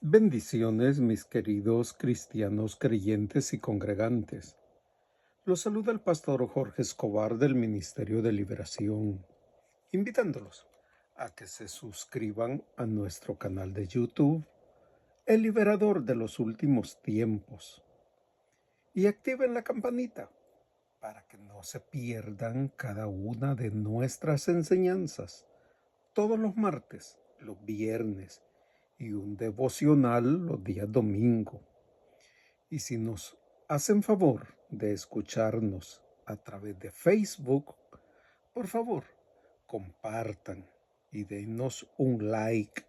Bendiciones, mis queridos cristianos creyentes y congregantes. Los saluda el pastor Jorge Escobar del Ministerio de Liberación, invitándolos a que se suscriban a nuestro canal de YouTube, El Liberador de los Últimos Tiempos, y activen la campanita para que no se pierdan cada una de nuestras enseñanzas todos los martes, los viernes y un devocional los días domingo. Y si nos hacen favor de escucharnos a través de Facebook, por favor, compartan y denos un like,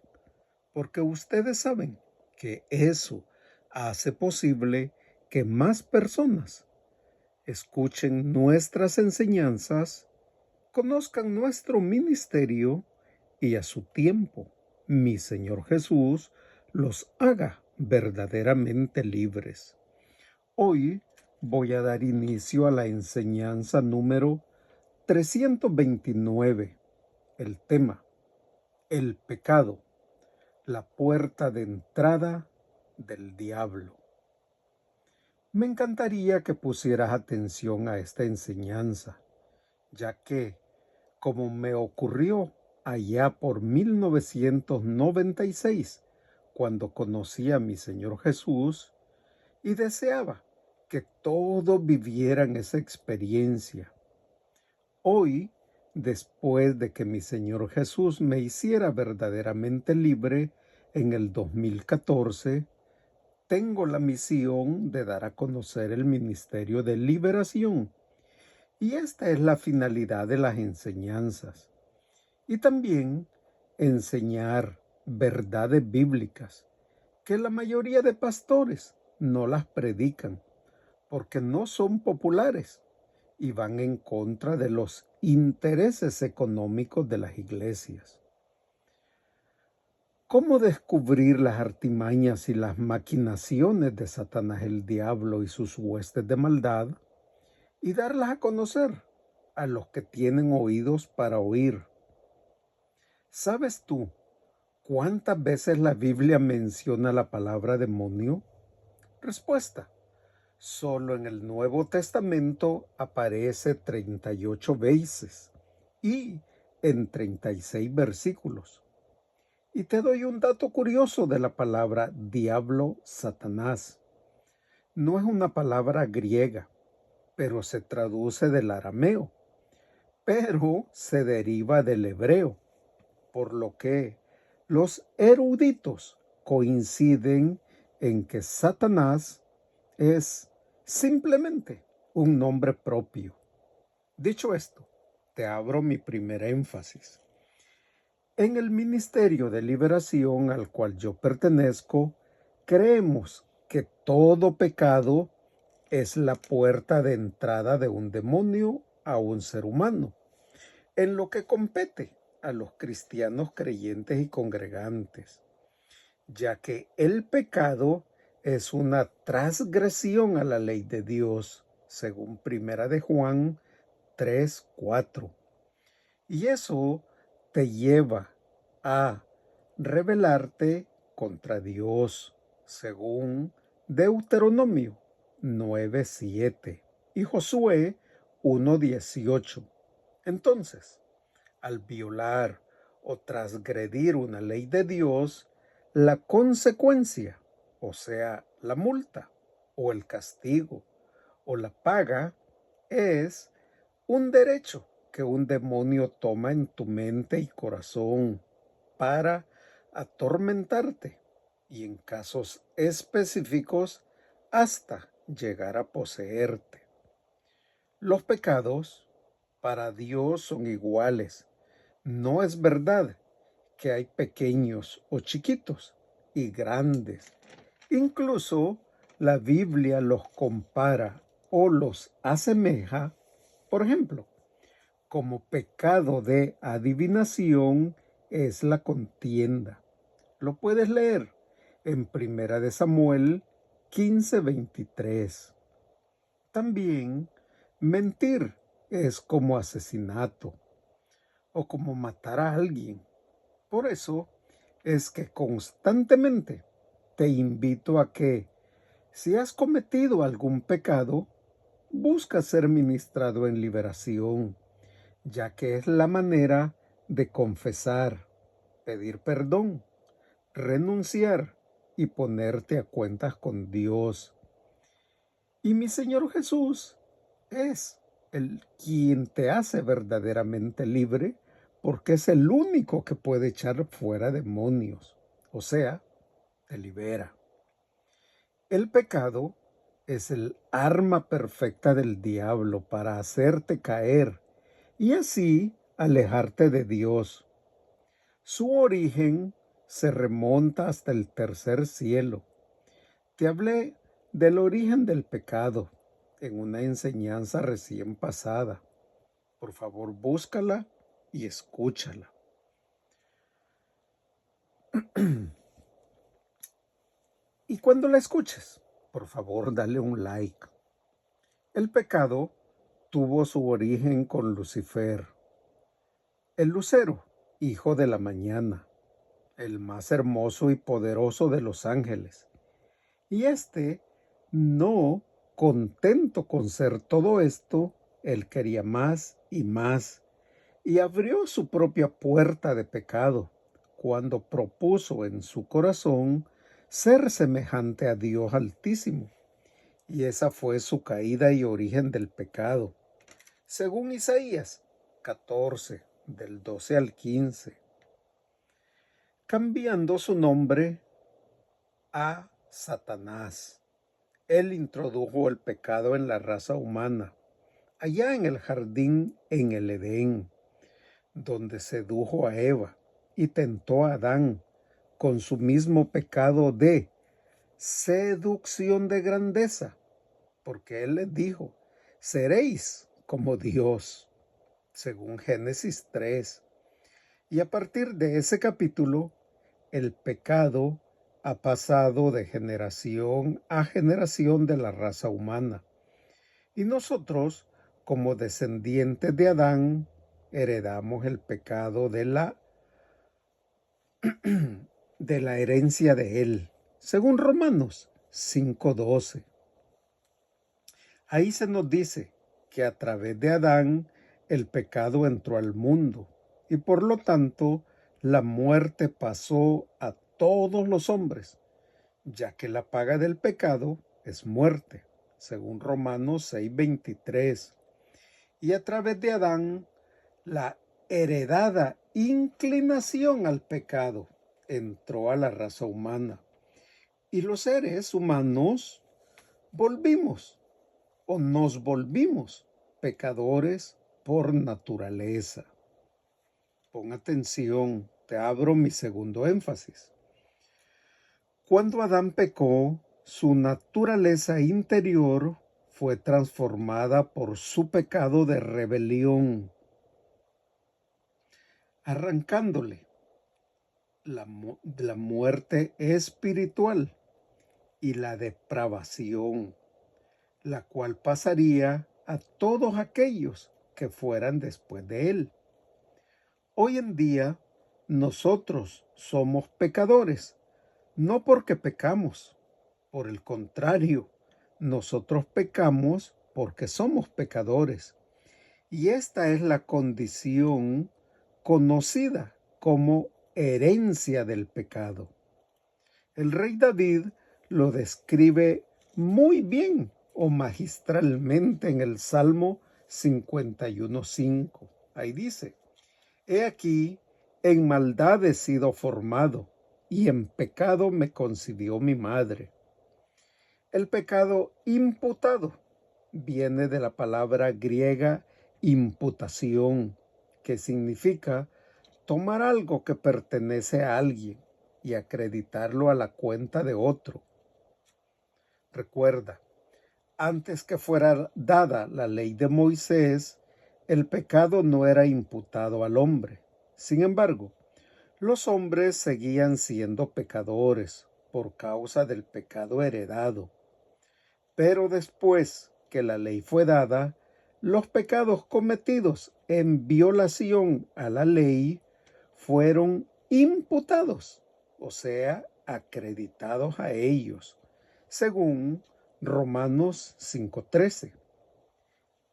porque ustedes saben que eso hace posible que más personas escuchen nuestras enseñanzas, conozcan nuestro ministerio y a su tiempo mi Señor Jesús los haga verdaderamente libres. Hoy voy a dar inicio a la enseñanza número 329. El tema: el pecado, la puerta de entrada del diablo. Me encantaría que pusieras atención a esta enseñanza, ya que, como me ocurrió allá por 1996, cuando conocí a mi Señor Jesús y deseaba que todos vivieran esa experiencia. Hoy, después de que mi Señor Jesús me hiciera verdaderamente libre en el 2014, tengo la misión de dar a conocer el ministerio de liberación. Y esta es la finalidad de las enseñanzas. Y también enseñar verdades bíblicas que la mayoría de pastores no las predican porque no son populares y van en contra de los intereses económicos de las iglesias. ¿Cómo descubrir las artimañas y las maquinaciones de Satanás el diablo y sus huestes de maldad y darlas a conocer a los que tienen oídos para oír? ¿Sabes tú cuántas veces la Biblia menciona la palabra demonio? Respuesta: solo en el Nuevo Testamento aparece 38 veces y en 36 versículos. Y te doy un dato curioso de la palabra diablo, Satanás. No es una palabra griega, pero se traduce del arameo, pero se deriva del hebreo, por lo que los eruditos coinciden en que Satanás es simplemente un nombre propio. Dicho esto, te abro mi primer énfasis. En el Ministerio de Liberación al cual yo pertenezco, creemos que todo pecado es la puerta de entrada de un demonio a un ser humano, en lo que compete a los cristianos creyentes y congregantes, ya que el pecado es una transgresión a la ley de Dios, según Primera de Juan 3:4. Y eso te lleva a rebelarte contra Dios, según Deuteronomio 9:7 y Josué 1:18. Entonces, al violar o transgredir una ley de Dios, la consecuencia, o sea, la multa o el castigo o la paga, es un derecho que un demonio toma en tu mente y corazón para atormentarte y, en casos específicos, hasta llegar a poseerte. Los pecados para Dios son iguales. No es verdad que hay pequeños o chiquitos y grandes. Incluso la Biblia los compara o los asemeja, por ejemplo, como pecado de adivinación es la contienda. Lo puedes leer en Primera de Samuel 15:23. También mentir es como asesinato o como matar a alguien. Por eso es que constantemente te invito a que, si has cometido algún pecado, busca ser ministrado en liberación, ya que es la manera de confesar, pedir perdón, renunciar y ponerte a cuentas con Dios. Y mi Señor Jesús es el quien te hace verdaderamente libre, porque es el único que puede echar fuera demonios, o sea, te libera. El pecado es el arma perfecta del diablo para hacerte caer y así alejarte de Dios. Su origen se remonta hasta el tercer cielo. Te hablé del origen del pecado en una enseñanza recién pasada. Por favor, búscala y escúchala. Y cuando la escuches, por favor, dale un like. El pecado tuvo su origen con Lucifer, el lucero, hijo de la mañana, el más hermoso y poderoso de los ángeles. Y no contento con ser todo esto, él quería más y abrió su propia puerta de pecado cuando propuso en su corazón ser semejante a Dios Altísimo. Y esa fue su caída y origen del pecado, según Isaías 14, del 12 al 15, cambiando su nombre a Satanás. Él introdujo el pecado en la raza humana, allá en el jardín en el Edén, donde sedujo a Eva y tentó a Adán con su mismo pecado de seducción de grandeza, porque él les dijo, seréis como Dios, según Génesis 3. Y a partir de ese capítulo, el pecado ha pasado de generación a generación de la raza humana. Y nosotros, como descendientes de Adán, heredamos el pecado de la herencia de él, según Romanos 5:12. Ahí se nos dice que a través de Adán el pecado entró al mundo y por lo tanto la muerte pasó a todos los hombres, ya que la paga del pecado es muerte, según Romanos 6:23. Y a través de Adán, la heredada inclinación al pecado entró a la raza humana. Y los seres humanos nos volvimos pecadores por naturaleza. Pon atención, te abro mi segundo énfasis. Cuando Adán pecó, su naturaleza interior fue transformada por su pecado de rebelión, arrancándole la muerte espiritual y la depravación, la cual pasaría a todos aquellos que fueran después de él. Hoy en día, nosotros somos pecadores, no porque pecamos, por el contrario, nosotros pecamos porque somos pecadores. Y esta es la condición conocida como herencia del pecado. El rey David lo describe muy bien o magistralmente en el Salmo 51:5. Ahí dice, he aquí, en maldad he sido formado, y en pecado me concibió mi madre. El pecado imputado viene de la palabra griega imputación, que significa tomar algo que pertenece a alguien y acreditarlo a la cuenta de otro. Recuerda, antes que fuera dada la ley de Moisés, el pecado no era imputado al hombre. Sin embargo, los hombres seguían siendo pecadores por causa del pecado heredado. Pero después que la ley fue dada, los pecados cometidos en violación a la ley fueron imputados, o sea, acreditados a ellos, según Romanos 5:13.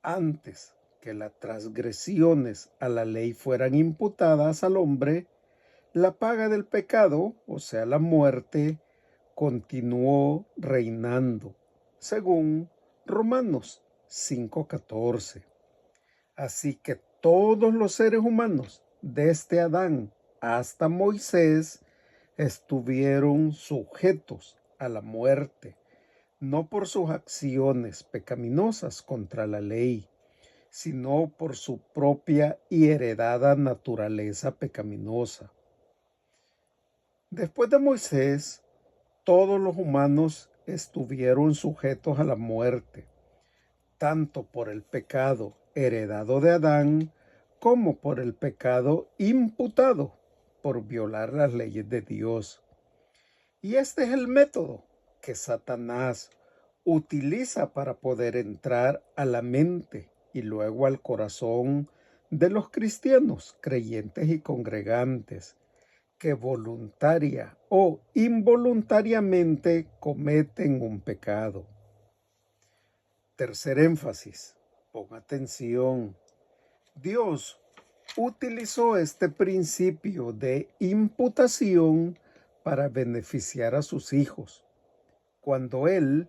Antes que las transgresiones a la ley fueran imputadas al hombre, la paga del pecado, o sea, la muerte, continuó reinando, según Romanos 5:14. Así que todos los seres humanos, desde Adán hasta Moisés, estuvieron sujetos a la muerte, no por sus acciones pecaminosas contra la ley, sino por su propia y heredada naturaleza pecaminosa. Después de Moisés, todos los humanos estuvieron sujetos a la muerte, tanto por el pecado heredado de Adán como por el pecado imputado por violar las leyes de Dios. Y este es el método que Satanás utiliza para poder entrar a la mente y luego al corazón de los cristianos, creyentes y congregantes, que voluntaria o involuntariamente cometen un pecado. Tercer énfasis, pon atención. Dios utilizó este principio de imputación para beneficiar a sus hijos, cuando Él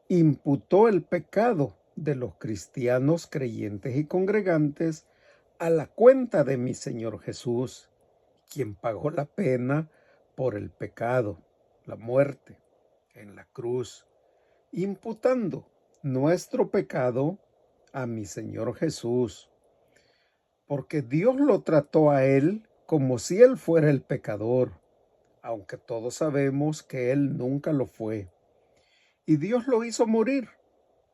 imputó el pecado de los cristianos creyentes y congregantes a la cuenta de mi Señor Jesús, quien pagó la pena por el pecado, la muerte, en la cruz, imputando nuestro pecado a mi Señor Jesús, porque Dios lo trató a Él como si Él fuera el pecador, aunque todos sabemos que Él nunca lo fue. Y Dios lo hizo morir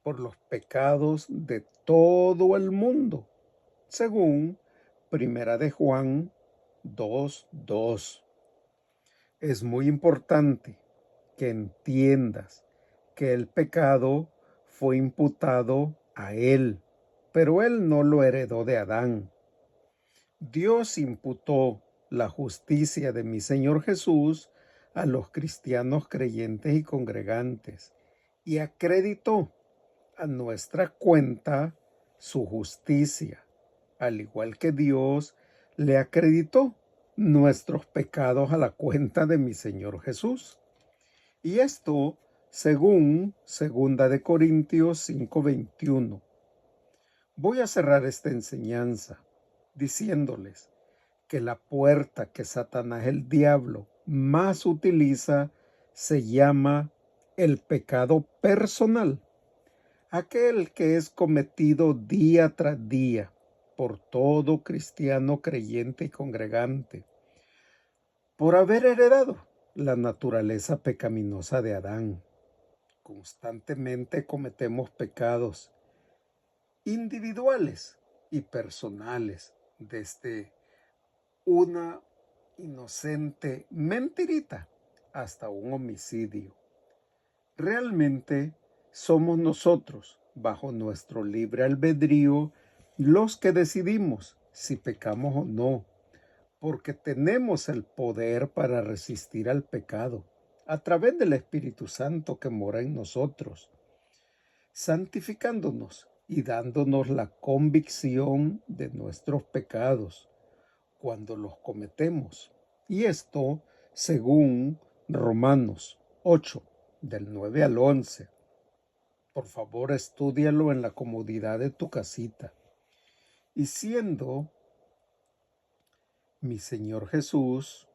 por los pecados de todo el mundo, según Primera de Juan 2:2. Es muy importante que entiendas que el pecado fue imputado a Él, pero Él no lo heredó de Adán. Dios imputó la justicia de mi Señor Jesús a los cristianos creyentes y congregantes y acreditó a nuestra cuenta su justicia, al igual que Dios le acreditó nuestros pecados a la cuenta de mi Señor Jesús. Y esto según 2 Corintios 5:21. Voy a cerrar esta enseñanza diciéndoles que la puerta que Satanás, el diablo, más utiliza se llama el pecado personal, aquel que es cometido día tras día por todo cristiano creyente y congregante, por haber heredado la naturaleza pecaminosa de Adán. Constantemente cometemos pecados individuales y personales, desde una inocente mentirita hasta un homicidio. Realmente somos nosotros, bajo nuestro libre albedrío, los que decidimos si pecamos o no, porque tenemos el poder para resistir al pecado a través del Espíritu Santo que mora en nosotros, santificándonos y dándonos la convicción de nuestros pecados cuando los cometemos. Y esto según Romanos 8, del 9 al 11. Por favor, estúdialo en la comodidad de tu casita. Y siendo mi Señor Jesús,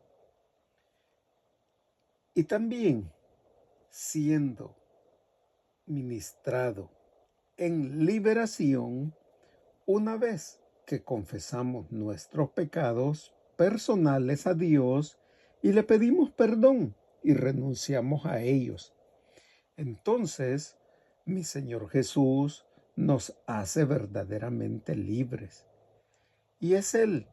y también siendo ministrado en liberación, una vez que confesamos nuestros pecados personales a Dios y le pedimos perdón y renunciamos a ellos, entonces mi Señor Jesús nos hace verdaderamente libres. Y es Él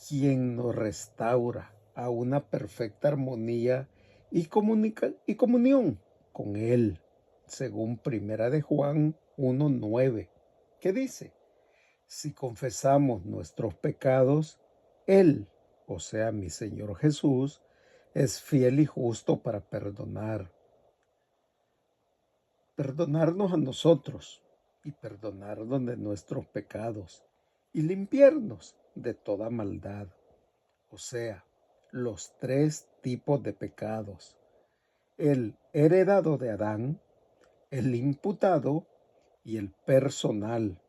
quien nos restaura a una perfecta armonía y comunión con Él, según Primera de Juan 1:9, que dice: si confesamos nuestros pecados, Él, o sea, mi Señor Jesús, es fiel y justo para perdonarnos a nosotros y perdonarnos de nuestros pecados y limpiarnos de toda maldad. O sea, los tres tipos de pecados: el heredado de Adán, el imputado y el personal.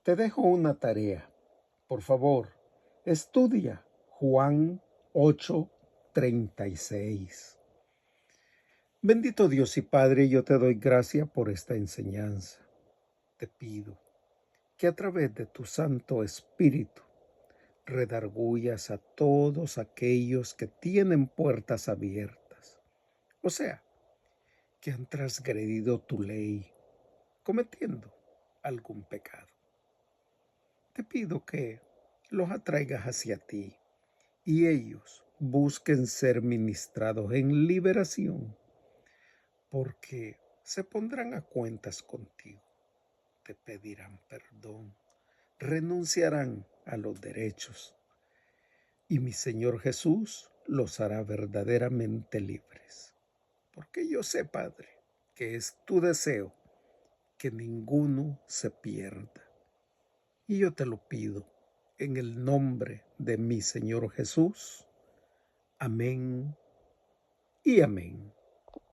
Te dejo una tarea. Por favor, estudia Juan 8:36. Bendito Dios y Padre, yo te doy gracias por esta enseñanza. Te pido que a través de tu Santo Espíritu redargullas a todos aquellos que tienen puertas abiertas, o sea, que han transgredido tu ley, cometiendo algún pecado. Te pido que los atraigas hacia ti y ellos busquen ser ministrados en liberación, porque se pondrán a cuentas contigo, te pedirán perdón, renunciarán a los derechos y mi Señor Jesús los hará verdaderamente libres. Porque yo sé, Padre, que es tu deseo que ninguno se pierda. Y yo te lo pido en el nombre de mi Señor Jesús. Amén y amén.